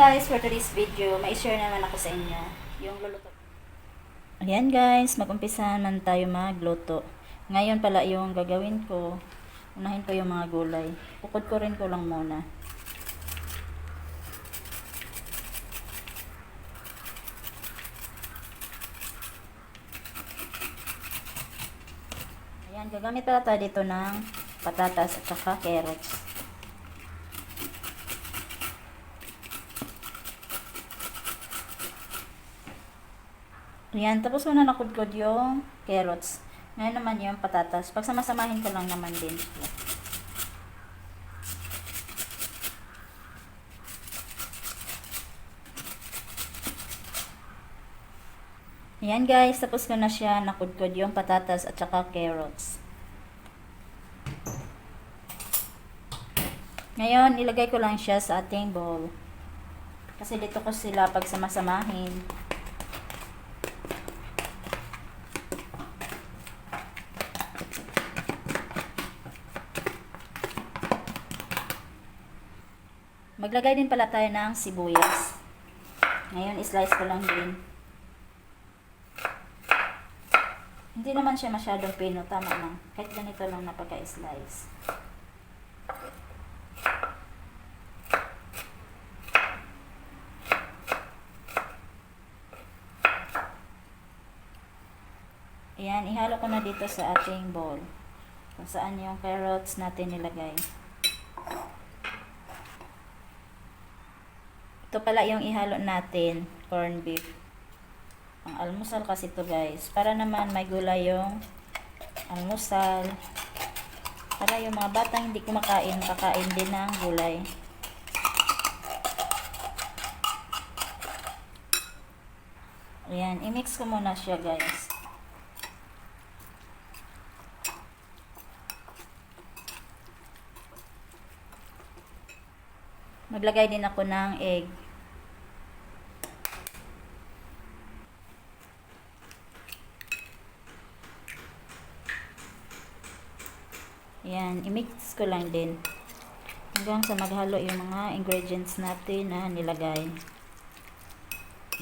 guys, for today's video, may share naman ako sa inyo yung luluto. Ayan guys, mag-umpisa man tayo magluto. Ngayon pala yung gagawin ko, unahin ko yung mga gulay. Kukudkurin ko lang muna. Ayan, gagamit pala tayo dito ng patatas at saka carrots. Ayan, tapos muna nakudkod yung carrots. Ngayon naman yung patatas. Pagsamasamahin ko lang naman din siya. Ayan guys, tapos ko na siya nakudkod yung patatas at saka carrots. Ngayon, ilagay ko lang siya sa ating bowl. Kasi dito ko sila pagsamasamahin. Maglagay din pala tayo ng sibuyas. Ngayon, slice ko lang din. Hindi naman siya masyadong pino. Tama lang. Kahit ganito lang na pagka-slice. Ayan, ihalo ko na dito sa ating bowl. Kung saan yung carrots natin nilagay. Ito pala yung ihalo natin, corned beef. Ang almusal kasi ito guys. Para naman may gulay yung almusal. Para yung mga batang hindi kumakain, kakain din ng gulay. Ayan, i-mix ko muna siya guys. Maglagay din ako ng egg. Ayan, i-mix ko lang din. Hanggang sa maghalo yung mga ingredients natin na nilagay.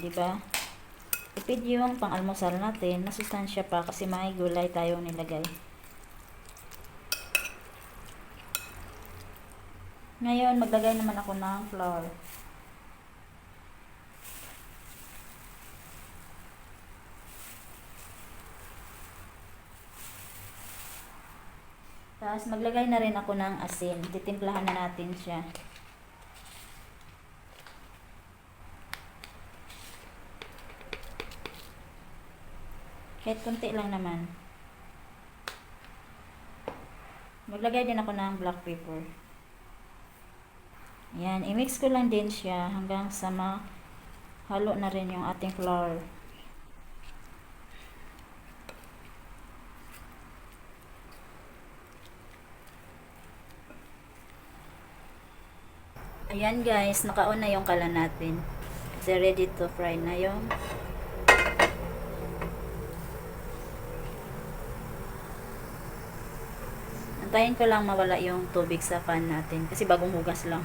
Diba? Ipid yung pang-almusal natin. Masustansya pa kasi may gulay tayong nilagay. Ngayon, maglagay naman ako ng flour. Tapos, maglagay na rin ako ng asin. Titimplahan na natin siya. Kahit konti lang naman. Maglagay din ako ng black pepper. Ayan, i-mix ko lang din siya hanggang sa mahalo na rin yung ating flour. Ayan guys, nakaon na yung kalan natin. Kasi ready to fry na yung antayin ko lang mawala yung tubig sa pan natin kasi bagong hugas lang.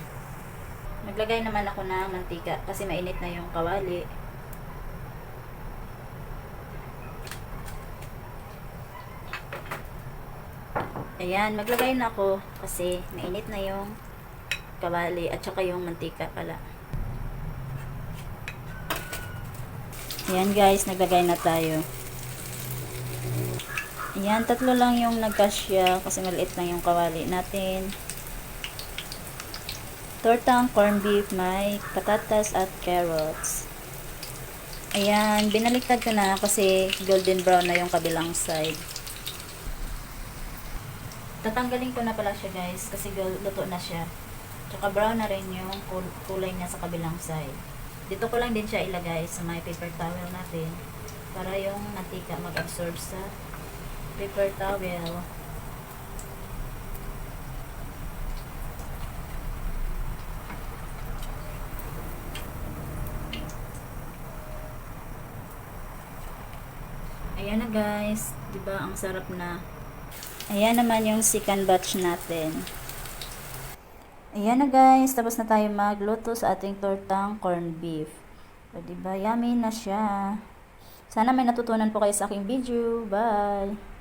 Naglagay naman ako ng mantika kasi mainit na yung kawali. Ayan, maglagay na ako kasi mainit na yung kawali at saka yung mantika pala. Ayan guys, naglagay na tayo. Ayan, tatlo lang yung nagkasya kasi maliit lang yung kawali natin. Tortang corned beef, may patatas at carrots. Ayan, binaliktad ko na kasi golden brown na yung kabilang side. Tatanggalin ko na pala siya guys kasi luto na siya. Tsaka brown na rin yung kulay niya sa kabilang side. Dito ko lang din siya ilagay sa may paper towel natin para yung mantika mag-absorb sa paper towel. Ayan na guys, 'di ba ang sarap na. Ayan naman yung second batch natin. Ayan na guys, tapos na tayo magluto sa ating tortang corned beef. O diba, yummy na siya. Sana may natutunan po kayo sa aking video. Bye!